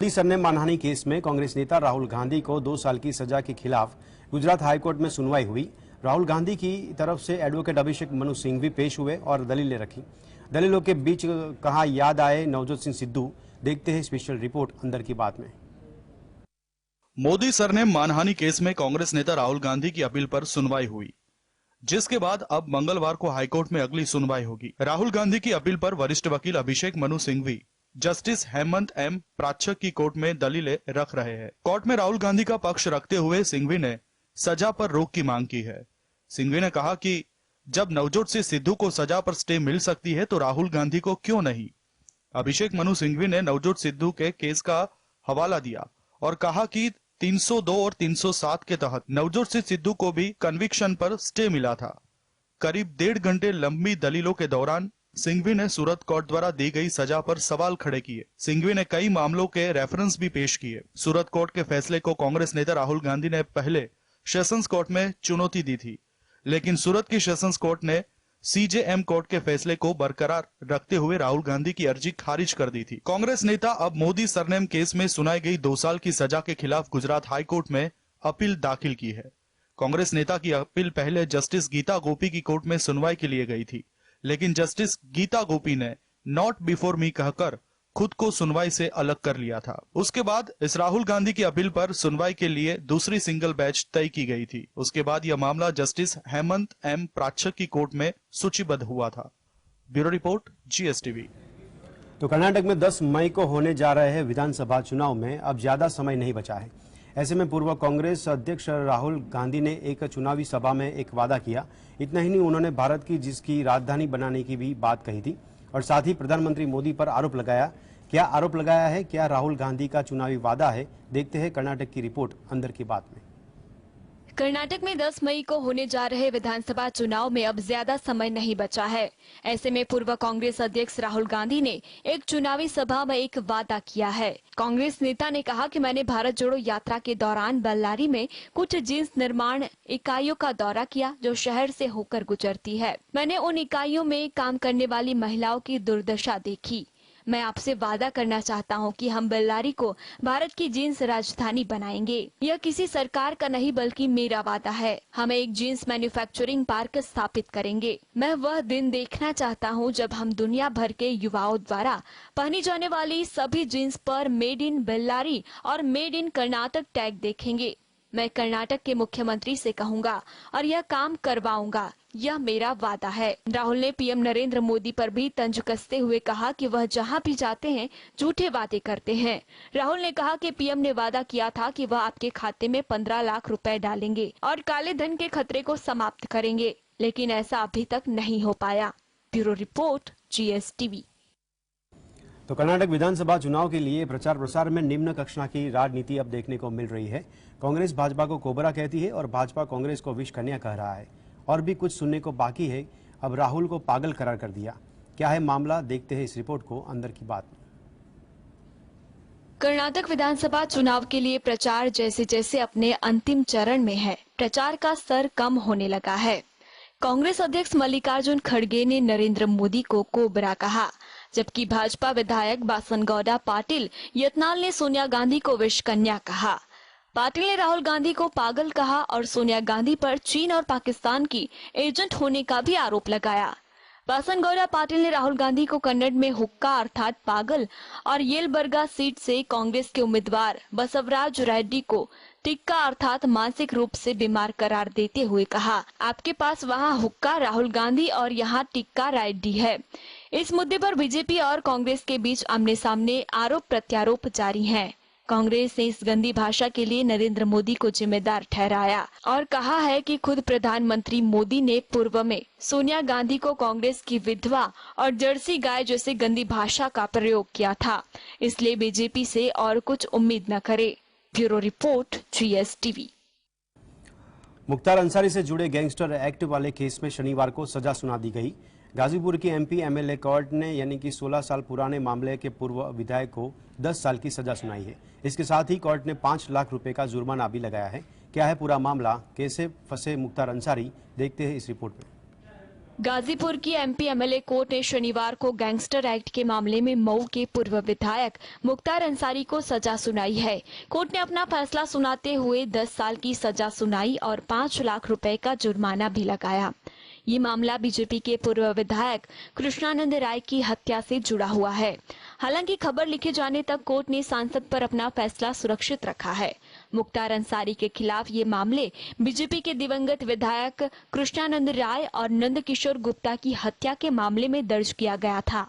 Modi surname मानहानि case में कांग्रेस नेता राहुल गांधी को 2 साल की सजा के खिलाफ गुजरात हाईकोर्ट में सुनवाई हुई। राहुल गांधी की तरफ से एडवोकेट अभिषेक मनु सिंघवी पेश हुए और दलीलें रखी। दलीलों के बीच कहा याद आए नवजोत सिंह सिद्धू। देखते हैं स्पेशल रिपोर्ट अंदर की बात में। मोदी सरनेम मानहानि केस में कांग्रेस नेता राहुल गांधी की अपील पर सुनवाई हुई, जिसके बाद अब मंगलवार को हाईकोर्ट में अगली सुनवाई होगी। राहुल गांधी की अपील पर वरिष्ठ वकील अभिषेक मनु सिंघवी जस्टिस हेमंत एम प्राच्छक की कोर्ट में दलीलें रख रहे हैं। कोर्ट में राहुल गांधी का पक्ष रखते हुए सिंघवी ने सजा पर रोक की मांग की है। सिंघवी ने कहा कि जब नवजोत सिंह सिद्धू को सजा पर स्टे मिल सकती है तो राहुल गांधी को क्यों नहीं। अभिषेक मनु सिंघवी ने नवजोत सिद्धू के केस का हवाला दिया और कहा कि 302 और 307 के तहत नवजोत सिंह सिद्धू को भी कन्विक्शन पर स्टे मिला था। करीब 1.5 घंटे लंबी दलीलों के दौरान सिंघवी ने सूरत कोर्ट द्वारा दी गई सजा पर सवाल खड़े किए। सिंघवी ने कई मामलों के रेफरेंस भी पेश किए। सूरत कोर्ट के फैसले को कांग्रेस नेता राहुल गांधी ने पहले सेशंस कोर्ट में चुनौती दी थी, लेकिन सूरत की सेशंस कोर्ट ने सीजेएम कोर्ट के फैसले को बरकरार रखते हुए राहुल गांधी की अर्जी खारिज कर दी थी। कांग्रेस नेता अब मोदी सरनेम केस में सुनाई गई 2 साल की सजा के खिलाफ गुजरात हाईकोर्ट में अपील दाखिल की है। कांग्रेस नेता की अपील पहले जस्टिस गीता गोपी की कोर्ट में सुनवाई के लिए गई थी, लेकिन जस्टिस गीता गोपी ने नॉट बिफोर मी कहकर खुद को सुनवाई से अलग कर लिया था। उसके बाद इस राहुल गांधी की अपील पर सुनवाई के लिए दूसरी सिंगल बेंच तय की गई थी। उसके बाद यह मामला जस्टिस हेमंत एम प्राच्छक की कोर्ट में सूचीबद्ध हुआ था। Bureau report, GSTV. तो कर्नाटक में 10 मई को होने जा रहे हैं विधानसभा चुनाव में अब ज्यादा समय नहीं बचा है। ऐसे में पूर्व कांग्रेस अध्यक्ष राहुल गांधी ने एक चुनावी सभा में एक वादा किया। इतना ही नहीं, उन्होंने भारत की जिसकी राजधानी बनाने की भी बात कही थी और साथ ही प्रधानमंत्री मोदी पर आरोप लगाया। क्या आरोप लगाया है, क्या राहुल गांधी का चुनावी वादा है? देखते हैं कर्नाटक की रिपोर्ट अंदर की बात में। कर्नाटक में 10 मई को होने जा रहे विधानसभा चुनाव में अब ज्यादा समय नहीं बचा है। ऐसे में पूर्व कांग्रेस अध्यक्ष राहुल गांधी ने एक चुनावी सभा में एक वादा किया है। कांग्रेस नेता ने कहा कि मैंने भारत जोड़ो यात्रा के दौरान बल्लारी में कुछ जींस निर्माण इकाइयों का दौरा किया जो शहर से होकर गुजरती है। मैंने उन इकाइयों में काम करने वाली महिलाओं की दुर्दशा देखी। मैं आपसे वादा करना चाहता हूं कि हम बेल्लारी को भारत की जींस राजधानी बनाएंगे। यह किसी सरकार का नहीं बल्कि मेरा वादा है। हम एक जींस मैन्युफैक्चरिंग पार्क स्थापित करेंगे। मैं वह दिन देखना चाहता हूं जब हम दुनिया भर के युवाओं द्वारा पहनी जाने वाली सभी जींस पर मेड इन बेल्लारी और मेड इन कर्नाटक टैग देखेंगे। मैं कर्नाटक के मुख्यमंत्री से कहूंगा और यह काम करवाऊंगा। यह मेरा वादा है। राहुल ने पीएम नरेंद्र मोदी पर भी तंज कसते हुए कहा कि वह जहां भी जाते हैं झूठे वादे करते हैं। राहुल ने कहा कि पीएम ने वादा किया था कि वह आपके खाते में 15 लाख रुपए डालेंगे और काले धन के खतरे को समाप्त करेंगे, लेकिन ऐसा अभी तक नहीं हो पाया। Bureau report, GSTV. तो कर्नाटक विधानसभा चुनाव के लिए प्रचार प्रसार में निम्न कक्षा की राजनीति अब देखने को मिल रही है। कांग्रेस भाजपा को कोबरा कहती है और भाजपा कांग्रेस को विष कन्या कह रहा है। और भी कुछ सुनने को बाकी है। अब राहुल को पागल करार कर दिया। क्या है मामला? देखते हैं इस रिपोर्ट को अंदर की बात में। कर्नाटक विधानसभा चुनाव के लिए प्रचार जैसे जैसे अपने अंतिम चरण में है, प्रचार का स्तर कम होने लगा है। कांग्रेस अध्यक्ष मल्लिकार्जुन खड़गे ने नरेंद्र मोदी को कोबरा कहा, जबकि भाजपा विधायक बासनगौडा पाटिल यत्नाल ने सोनिया गांधी को विष कन्या कहा। पाटिल ने राहुल गांधी को पागल कहा और सोनिया गांधी पर चीन और पाकिस्तान की एजेंट होने का भी आरोप लगाया। बासनगौडा पाटिल ने राहुल गांधी को कन्नड़ में हुक्का अर्थात पागल और येलबर्गा सीट से कांग्रेस के उम्मीदवार बसवराज रेड्डी को टिक्का अर्थात मानसिक रूप से बीमार करार देते हुए कहा, आपके पास वहां हुक्का राहुल गांधी और यहाँ टिक्का रेड्डी है। इस मुद्दे पर बीजेपी और कांग्रेस के बीच आमने सामने आरोप प्रत्यारोप जारी हैं। कांग्रेस ने इस गंदी भाषा के लिए नरेंद्र मोदी को जिम्मेदार ठहराया और कहा है कि खुद प्रधानमंत्री मोदी ने पूर्व में सोनिया गांधी को कांग्रेस की विधवा और जर्सी गाय जैसे गंदी भाषा का प्रयोग किया था, इसलिए बीजेपी से और कुछ उम्मीद न करे। Bureau report, GSTV. Mukhtar Ansari से जुड़े गैंगस्टर एक्ट वाले केस में शनिवार को सजा सुना दी गई। गाजीपुर की एमपी एमएलए कोर्ट ने यानी कि 16 साल पुराने मामले के पूर्व विधायक को 10 साल की सजा सुनाई है। इसके साथ ही कोर्ट ने 5 लाख रुपए का जुर्माना भी लगाया है। क्या है पूरा मामला, कैसे फंसे मुख्तार अंसारी? देखते हैं इस रिपोर्ट में। गाजीपुर की एमपी एमएलए कोर्ट ने शनिवार को गैंगस्टर एक्ट के मामले में मऊ के पूर्व विधायक मुख्तार अंसारी को सजा सुनाई है। कोर्ट ने अपना फैसला सुनाते हुए 10 साल की सजा सुनाई और 5 लाख रुपए का जुर्माना भी लगाया। ये मामला बीजेपी के पूर्व विधायक कृष्णानंद राय की हत्या से जुड़ा हुआ है। हालांकि खबर लिखे जाने तक कोर्ट ने सांसद पर अपना फैसला सुरक्षित रखा है। मुख्तार अंसारी के खिलाफ ये मामले बीजेपी के दिवंगत विधायक कृष्णानंद राय और नंदकिशोर गुप्ता की हत्या के मामले में दर्ज किया गया था।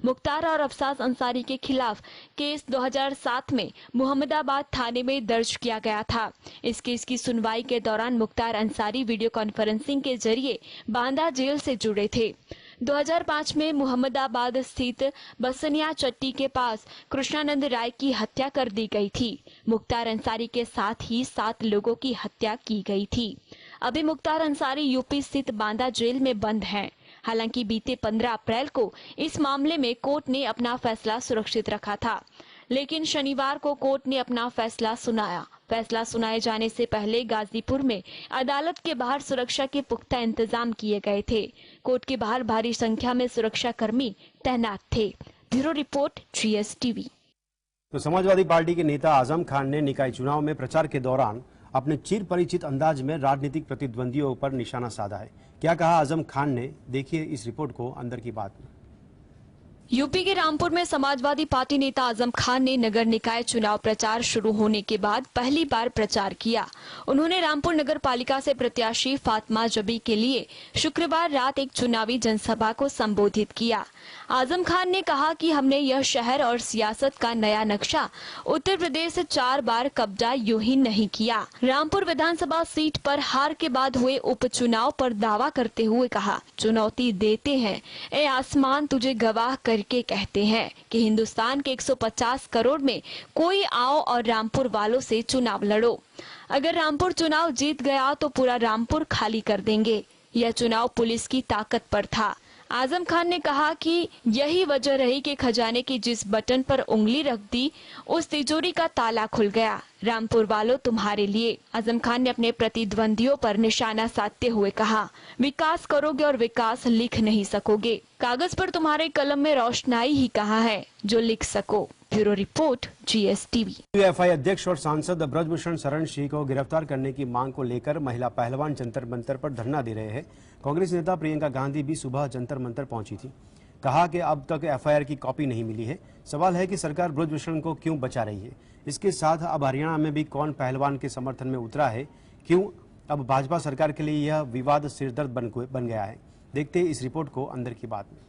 मुख्तार और अफसास अंसारी के खिलाफ केस 2007 में मोहम्मदाबाद थाने में दर्ज किया गया था। इस केस की सुनवाई के दौरान मुख्तार अंसारी वीडियो कॉन्फ्रेंसिंग के जरिए बांदा जेल से जुड़े थे। 2005 में मोहम्मदाबाद स्थित बसनिया चट्टी के पास कृष्णानंद राय की हत्या कर दी गई थी। मुख्तार अंसारी के साथ ही 7 लोगों की हत्या की गई थी। अभी मुख्तार अंसारी यूपी स्थित बांदा जेल में बंद हैं। हालांकि बीते 15 अप्रैल को इस मामले में कोर्ट ने अपना फैसला सुरक्षित रखा था, लेकिन शनिवार को कोर्ट ने अपना फैसला सुनाया। फैसला सुनाए जाने से पहले गाजीपुर में अदालत के बाहर सुरक्षा के पुख्ता इंतजाम किए गए थे। कोर्ट के बाहर भारी संख्या में सुरक्षा कर्मी तैनात थे। Bureau report, GS-TV। तो समाजवादी पार्टी के नेता आजम खान ने निकाय चुनाव में प्रचार के दौरान अपने चिर परिचित अंदाज में राजनीतिक प्रतिद्वंदियों पर निशाना साधा है। क्या कहा आजम खान ने, देखिए इस रिपोर्ट को अंदर की बात में। यूपी के रामपुर में समाजवादी पार्टी नेता आजम खान ने नगर निकाय चुनाव प्रचार शुरू होने के बाद पहली बार प्रचार किया। उन्होंने रामपुर नगर पालिका से प्रत्याशी फातिमा जबी के लिए शुक्रवार रात एक चुनावी जनसभा को संबोधित किया। आजम खान ने कहा कि हमने यह शहर और सियासत का नया नक्शा उत्तर प्रदेश से 4 बार कब्जा यूं ही नहीं किया। रामपुर विधानसभा सीट पर हार के बाद हुए उपचुनाव पर दावा करते हुए कहा, चुनौती देते हैं, ए आसमान तुझे गवाह करके कहते हैं कि हिंदुस्तान के 150 करोड़ में कोई आओ और रामपुर वालों से चुनाव लड़ो। अगर रामपुर चुनाव जीत गया तो पूरा रामपुर खाली कर देंगे। यह चुनाव पुलिस की ताकत पर था। आजम खान ने कहा कि यही वजह रही कि खजाने की जिस बटन पर उंगली रख दी उस तिजोरी का ताला खुल गया। रामपुर वालों तुम्हारे लिए। आजम खान ने अपने प्रतिद्वंदियों पर निशाना साधते हुए कहा, विकास करोगे और विकास लिख नहीं सकोगे। कागज पर तुम्हारे कलम में रोशनाई ही कहाँ है जो लिख सको। Bureau report, GS-TV। UFI अध्यक्ष और सांसद ब्रजभूषण शरण सिंह को गिरफ्तार करने की मांग को लेकर महिला पहलवान जंतर मंतर पर धरना दे रहे हैं। कांग्रेस नेता प्रियंका गांधी भी सुबह जंतर मंतर पहुंची थी। कहा कि अब तक FIR की कॉपी नहीं मिली है। सवाल है कि सरकार ब्रजभूषण को क्यों बचा रही है। इसके साथ अब हरियाणा में भी कौन पहलवान के समर्थन में उतरा है, क्यों अब भाजपा सरकार के लिए यह विवाद सिरदर्द बन गया है। देखते इस रिपोर्ट को अंदर की बात में।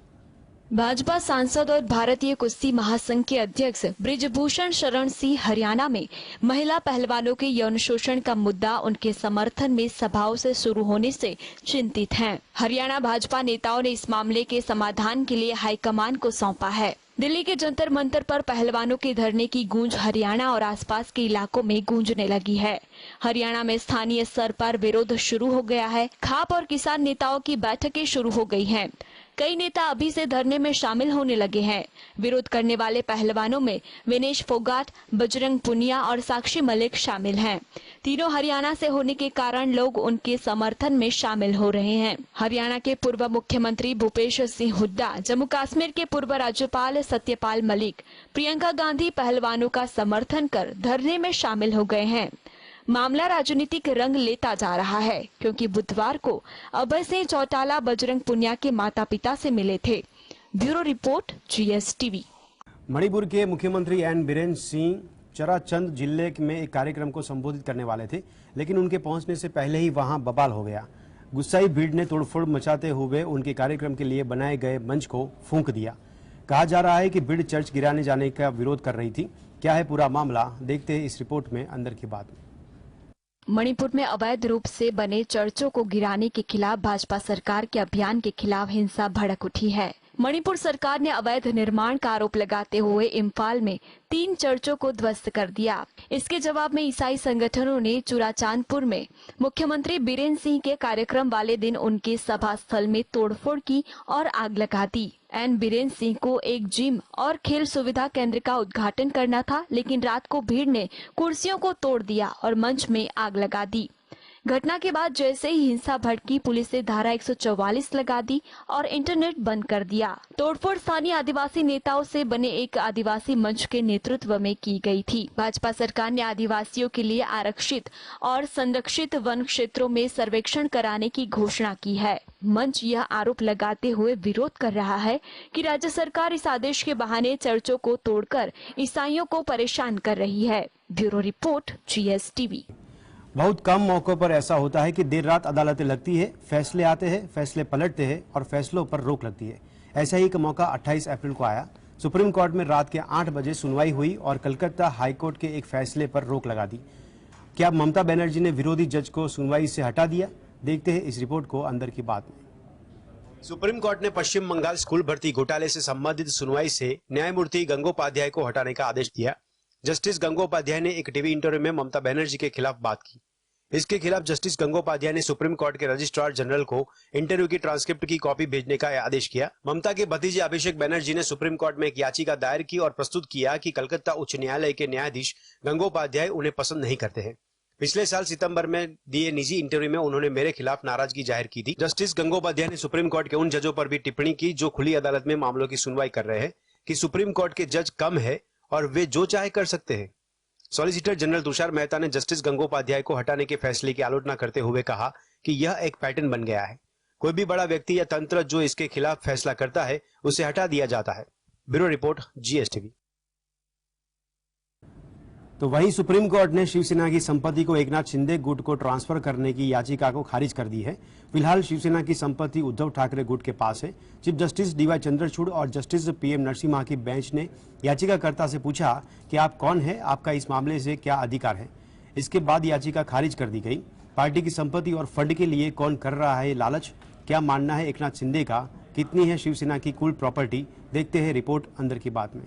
भाजपा सांसद और भारतीय कुश्ती महासंघ के अध्यक्ष ब्रिजभूषण शरण सिंह हरियाणा में महिला पहलवानों के यौन शोषण का मुद्दा उनके समर्थन में सभाओं से शुरू होने से चिंतित हैं। हरियाणा भाजपा नेताओं ने इस मामले के समाधान के लिए हाईकमान को सौंपा है। दिल्ली के जंतर मंतर पर पहलवानों के धरने की गूंज हरियाणा और आसपास के इलाकों में गूंजने लगी है। हरियाणा में स्थानीय स्तर पर विरोध शुरू हो गया है। खाप और किसान नेताओं की बैठकें शुरू हो गई हैं। कई नेता अभी से धरने में शामिल होने लगे हैं। विरोध करने वाले पहलवानों में विनेश फोगाट, बजरंग पुनिया और साक्षी मलिक शामिल हैं। तीनों हरियाणा से होने के कारण लोग उनके समर्थन में शामिल हो रहे हैं। हरियाणा के पूर्व मुख्यमंत्री भूपेश सिंह हुड्डा, जम्मू कश्मीर के पूर्व राज्यपाल सत्यपाल मलिक, प्रियंका गांधी पहलवानों का समर्थन कर धरने में शामिल हो गए हैं। मामला राजनीतिक रंग लेता जा रहा है क्योंकि बुधवार को अभय सिंह चौटाला बजरंग पुनिया के माता पिता से मिले थे। Bureau report, GS-TV। मणिपुर के मुख्यमंत्री एन बीरेन सिंह चराचंद जिले में एक कार्यक्रम को संबोधित करने वाले थे, लेकिन उनके पहुंचने से पहले ही वहां बवाल हो गया। गुस्साई भीड़ ने तोड़फोड़ मचाते हुए उनके कार्यक्रम के लिए बनाए गए मंच को फूंक दिया। कहा जा रहा है कि भीड़ चर्च गिराने जाने का विरोध कर रही थी। क्या है पूरा मामला, देखते हैं इस रिपोर्ट में अंदर की बात में। मणिपुर में अवैध रूप से बने चर्चों को गिराने के खिलाफ भाजपा सरकार के अभियान के खिलाफ हिंसा भड़क उठी है। मणिपुर सरकार ने अवैध निर्माण का आरोप लगाते हुए इम्फाल में 3 चर्चों को ध्वस्त कर दिया। इसके जवाब में ईसाई संगठनों ने चुराचांदपुर में मुख्यमंत्री बीरेन सिंह के कार्यक्रम वाले दिन उनके सभा स्थल में तोड़फोड़ की और आग लगा दी। एन बीरेन सिंह को एक जिम और खेल सुविधा केंद्र का उद्घाटन करना था, लेकिन रात को भीड़ ने कुर्सियों को तोड़ दिया और मंच में आग लगा दी। घटना के बाद जैसे ही हिंसा भड़की, पुलिस ने धारा 144 लगा दी और इंटरनेट बंद कर दिया। तोड़फोड़ स्थानीय आदिवासी नेताओं से बने एक आदिवासी मंच के नेतृत्व में की गई थी। भाजपा सरकार ने आदिवासियों के लिए आरक्षित और संरक्षित वन क्षेत्रों में सर्वेक्षण कराने की घोषणा की है। मंच यह आरोप लगाते हुए विरोध कर रहा है कि राज्य सरकार इस आदेश के बहाने चर्चों को तोड़कर ईसाइयों को परेशान कर रही है। Bureau report, GSTV। बहुत कम मौकों पर ऐसा होता है कि देर रात अदालतें लगती है, फैसले आते हैं, फैसले पलटते हैं और फैसलों पर रोक लगती है। ऐसा ही एक मौका 28 अप्रैल को आया। सुप्रीम कोर्ट में रात के 8 बजे सुनवाई हुई और कलकत्ता हाईकोर्ट के एक फैसले पर रोक लगा दी। क्या ममता बनर्जी ने विरोधी जज को सुनवाई से हटा दिया? देखते हैं इस रिपोर्ट को अंदर की बात में। सुप्रीम कोर्ट ने पश्चिम बंगाल स्कूल भर्ती घोटाले से संबंधित सुनवाई से न्यायमूर्ति गंगोपाध्याय को हटाने का आदेश दिया। जस्टिस गंगोपाध्याय ने एक टीवी इंटरव्यू में ममता बनर्जी के खिलाफ बात की। इसके खिलाफ जस्टिस गंगोपाध्याय ने सुप्रीम कोर्ट के रजिस्ट्रार जनरल को इंटरव्यू की ट्रांसक्रिप्ट की कॉपी भेजने का आदेश किया। ममता के भतीजे अभिषेक बनर्जी ने सुप्रीम कोर्ट में एक याचिका दायर की और प्रस्तुत किया कि कलकत्ता उच्च न्यायालय के न्यायाधीश गंगोपाध्याय उन्हें पसंद नहीं करते हैं। पिछले साल सितंबर में दिए निजी इंटरव्यू में उन्होंने मेरे खिलाफ नाराजगी जाहिर की थी। जस्टिस गंगोपाध्याय ने सुप्रीम कोर्ट के उन जजों पर भी टिप्पणी की जो खुली अदालत में मामलों की सुनवाई कर रहे हैं कि सुप्रीम कोर्ट के जज कम है और वे जो चाहे कर सकते हैं। सॉलिसिटर जनरल तुषार मेहता ने जस्टिस गंगोपाध्याय को हटाने के फैसले की आलोचना करते हुए कहा कि यह एक पैटर्न बन गया है। कोई भी बड़ा व्यक्ति या तंत्र जो इसके खिलाफ फैसला करता है उसे हटा दिया जाता है। Bureau report, GSTV। तो वहीं सुप्रीम कोर्ट ने शिवसेना की संपत्ति को एकनाथ शिंदे गुट को ट्रांसफर करने की याचिका को खारिज कर दी है। फिलहाल शिवसेना की संपत्ति उद्धव ठाकरे गुट के पास है। चीफ जस्टिस DY चंद्रचूड़ और जस्टिस PM नरसिम्हा की बेंच ने याचिकाकर्ता से पूछा कि आप कौन है, आपका इस मामले से क्या अधिकार है। इसके बाद याचिका खारिज कर दी गई। पार्टी की संपत्ति और फंड के लिए कौन कर रहा है लालच, क्या मानना है एकनाथ शिंदे का, कितनी है शिवसेना की कुल प्रॉपर्टी, देखते हैं रिपोर्ट अंदर की बात में।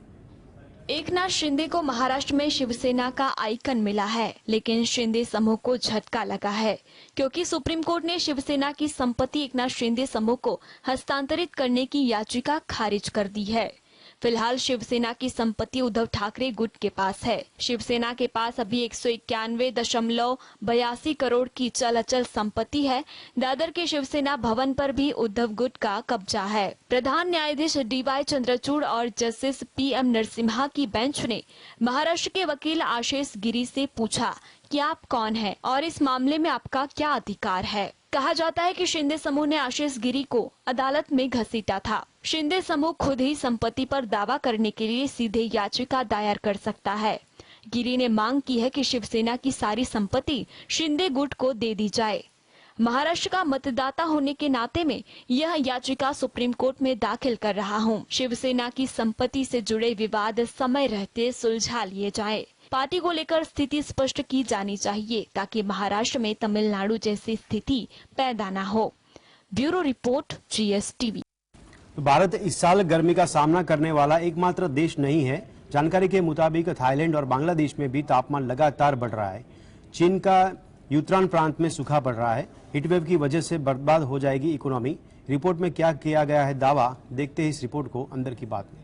एकनाथ शिंदे को महाराष्ट्र में शिवसेना का आइकन मिला है, लेकिन शिंदे समूह को झटका लगा है क्योंकि सुप्रीम कोर्ट ने शिवसेना की संपत्ति एकनाथ शिंदे समूह को हस्तांतरित करने की याचिका खारिज कर दी है। फिलहाल शिवसेना की संपत्ति उद्धव ठाकरे गुट के पास है। शिवसेना के पास अभी 191.82 करोड़ की चल अचल संपत्ति है। दादर के शिवसेना भवन पर भी उद्धव गुट का कब्जा है। प्रधान न्यायाधीश DY चंद्रचूड़ और जस्टिस PM नरसिम्हा की बेंच ने महाराष्ट्र के वकील आशीष गिरी से पूछा कि आप कौन हैं और इस मामले में आपका क्या अधिकार है। कहा जाता है कि शिंदे समूह ने आशीष गिरी को अदालत में घसीटा था। शिंदे समूह खुद ही संपत्ति पर दावा करने के लिए सीधे याचिका दायर कर सकता है। गिरी ने मांग की है कि शिवसेना की सारी संपत्ति शिंदे गुट को दे दी जाए। महाराष्ट्र का मतदाता होने के नाते में यह याचिका सुप्रीम कोर्ट में दाखिल कर रहा हूं। शिवसेना की संपत्ति से जुड़े विवाद समय रहते सुलझा लिए जाए। पार्टी को लेकर स्थिति स्पष्ट की जानी चाहिए ताकि महाराष्ट्र में तमिलनाडु जैसी स्थिति पैदा न हो। Bureau report, GSTV। भारत इस साल गर्मी का सामना करने वाला एकमात्र देश नहीं है। जानकारी के मुताबिक थाईलैंड और बांग्लादेश में भी तापमान लगातार बढ़ रहा है। चीन का यूत्रान प्रांत में सूखा पड़ रहा है। हीटवेव की वजह से बर्बाद हो जाएगी इकोनॉमी। रिपोर्ट में क्या किया गया है दावा, देखते हैं इस रिपोर्ट को अंदर की बात में।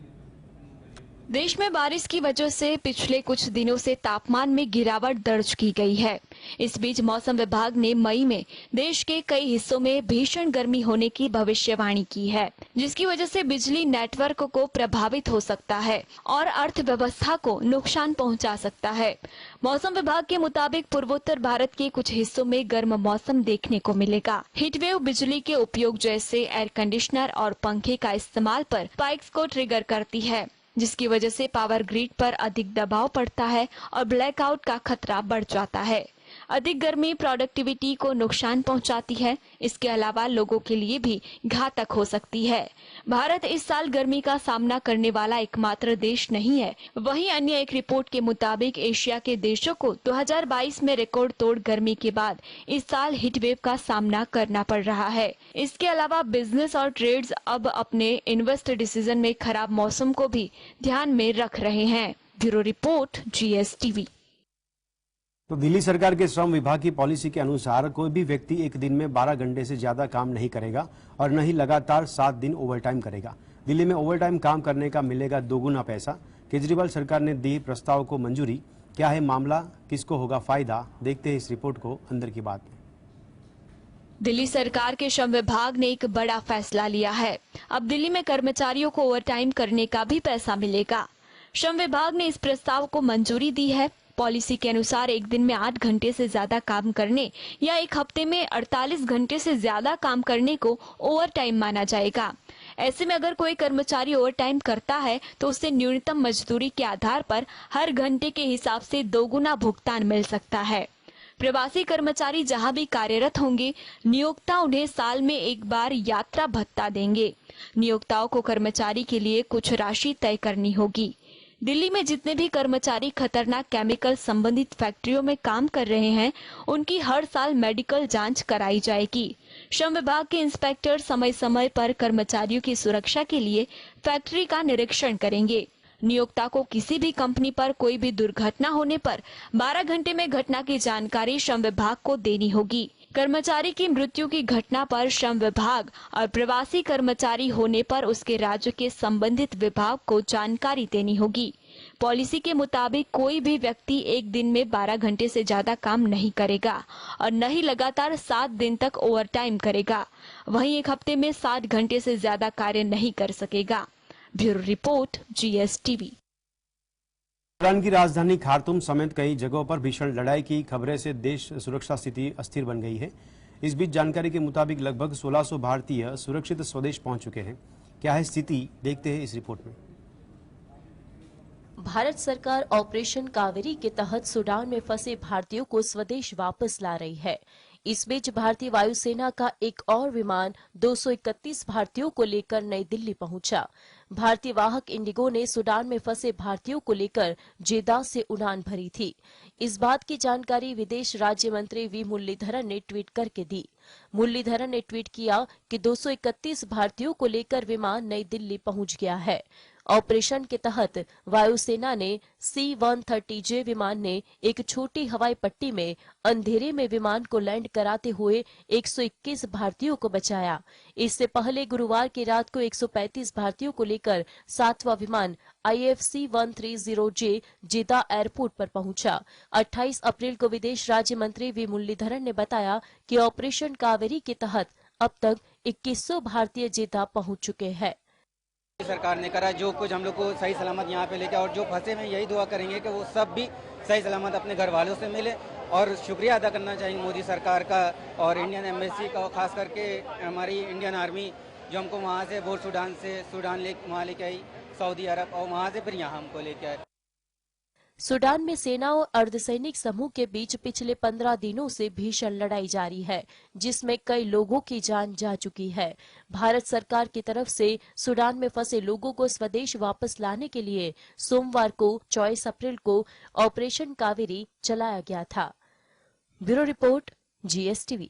देश में बारिश की वजह से पिछले कुछ दिनों से तापमान में गिरावट दर्ज की गई है। इस बीच मौसम विभाग ने मई में देश के कई हिस्सों में भीषण गर्मी होने की भविष्यवाणी की है, जिसकी वजह से बिजली नेटवर्क को प्रभावित हो सकता है और अर्थव्यवस्था को नुकसान पहुंचा सकता है। मौसम विभाग के मुताबिक पूर्वोत्तर भारत के कुछ हिस्सों में गर्म मौसम देखने को मिलेगा। हीटवेव बिजली के उपयोग जैसे एयर कंडीशनर और पंखे का इस्तेमाल पर स्पाइक्स को ट्रिगर करती है, जिसकी वजह से पावर ग्रिड पर अधिक दबाव पड़ता है और ब्लैकआउट का खतरा बढ़ जाता है। अधिक गर्मी प्रोडक्टिविटी को नुकसान पहुंचाती है। इसके अलावा लोगों के लिए भी घातक हो सकती है। भारत इस साल गर्मी का सामना करने वाला एकमात्र देश नहीं है। वहीं अन्य एक रिपोर्ट के मुताबिक एशिया के देशों को 2022 में रिकॉर्ड तोड़ गर्मी के बाद इस साल हीटवेव का सामना करना पड़ रहा है। इसके अलावा बिजनेस और ट्रेड्स अब अपने इन्वेस्ट डिसीजन में खराब मौसम को भी ध्यान में रख रहे हैं। Bureau report, GSTV। तो दिल्ली सरकार के श्रम विभाग की पॉलिसी के अनुसार कोई भी व्यक्ति एक दिन में 12 घंटे से ज्यादा काम नहीं करेगा और न ही लगातार 7 दिन ओवरटाइम करेगा। दिल्ली में ओवरटाइम काम करने का मिलेगा 2 गुना पैसा। केजरीवाल सरकार ने दी प्रस्ताव को मंजूरी। क्या है मामला, किसको होगा फायदा, देखते हैं इस रिपोर्ट को अंदर की बात में। दिल्ली सरकार के श्रम विभाग ने एक बड़ा फैसला लिया है। अब दिल्ली में कर्मचारियों को ओवरटाइम करने का भी पैसा मिलेगा। श्रम विभाग ने इस प्रस्ताव को मंजूरी दी है। पॉलिसी के अनुसार एक दिन में 8 घंटे से ज्यादा काम करने या एक हफ्ते में 48 घंटे से ज्यादा काम करने को ओवरटाइम माना जाएगा। ऐसे में अगर कोई कर्मचारी ओवरटाइम करता है तो उसे न्यूनतम मजदूरी के आधार पर हर घंटे के हिसाब से 2 गुना भुगतान मिल सकता है। प्रवासी कर्मचारी जहां भी कार्यरत होंगे, नियोक्ता उन्हें साल में एक बार यात्रा भत्ता देंगे। नियोक्ताओं को कर्मचारी के लिए कुछ राशि तय करनी होगी। दिल्ली में जितने भी कर्मचारी खतरनाक केमिकल संबंधित फैक्ट्रियों में काम कर रहे हैं, उनकी हर साल मेडिकल जांच कराई जाएगी। श्रम विभाग के इंस्पेक्टर समय समय पर कर्मचारियों की सुरक्षा के लिए फैक्ट्री का निरीक्षण करेंगे। नियोक्ता को किसी भी कंपनी पर कोई भी दुर्घटना होने पर 12 घंटे में घटना की जानकारी श्रम विभाग को देनी होगी। कर्मचारी की मृत्यु की घटना पर श्रम विभाग और प्रवासी कर्मचारी होने पर उसके राज्य के संबंधित विभाग को जानकारी देनी होगी। पॉलिसी के मुताबिक कोई भी व्यक्ति एक दिन में 12 घंटे से ज्यादा काम नहीं करेगा और न ही लगातार 7 दिन तक ओवरटाइम करेगा। वहीं एक हफ्ते में 60 घंटे से ज्यादा कार्य नहीं कर सकेगा। Bureau report, GSTV। ईरान की राजधानी खार्तूम समेत कई जगहों पर भीषण लड़ाई की खबरें से देश सुरक्षा स्थिति अस्थिर बन गई है। इस बीच जानकारी के मुताबिक लगभग 1600 भारतीय सुरक्षित स्वदेश पहुंच चुके हैं। क्या है स्थिति, देखते हैं इस रिपोर्ट में। भारत सरकार ऑपरेशन कावेरी के तहत सूडान में फंसे भारतीयों को स्वदेश वापस ला रही है। इस बीच भारतीय वायुसेना का एक और विमान 231 भारतीयों को लेकर नई दिल्ली पहुंचा। भारतीय वाहक इंडिगो ने सूडान में फंसे भारतीयों को लेकर जेदा से उड़ान भरी थी। इस बात की जानकारी विदेश राज्य मंत्री वी मुरलीधरन ने ट्वीट करके दी। मुरलीधरन ने ट्वीट किया कि 231 भारतीयों को लेकर विमान नई दिल्ली पहुंच गया है। ऑपरेशन के तहत वायुसेना ने C-130J विमान ने एक छोटी हवाई पट्टी में अंधेरे में विमान को लैंड कराते हुए 121 भारतीयों को बचाया। इससे पहले गुरुवार की रात को 135 भारतीयों को लेकर 7वां विमान IFC-130J जेदा एयरपोर्ट पर पहुंचा। 28 अप्रैल को विदेश राज्य मंत्री वी मुरलीधरन ने बताया कि ऑपरेशन कावेरी के तहत अब तक 2100 भारतीय जेदा पहुंच चुके हैं। सरकार ने करा जो कुछ हम लोग को सही सलामत यहाँ पे लेके, और जो फंसे हैं यही दुआ करेंगे कि वो सब भी सही सलामत अपने घर वालों से मिले। और शुक्रिया अदा करना चाहिए मोदी सरकार का और इंडियन एम्बेसी का, खास करके हमारी इंडियन आर्मी जो हमको वहाँ से बोर सूडान से वहाँ लेके आई सऊदी अरब, और वहाँ से फिर यहाँ हमको लेके आए। सूडान में सेना और अर्धसैनिक समूह के बीच पिछले 15 दिनों से भीषण लड़ाई जारी है, जिसमें कई लोगों की जान जा चुकी है। भारत सरकार की तरफ से सूडान में फंसे लोगों को स्वदेश वापस लाने के लिए सोमवार को 24 अप्रैल को ऑपरेशन कावेरी चलाया गया था। Bureau report, GSTV।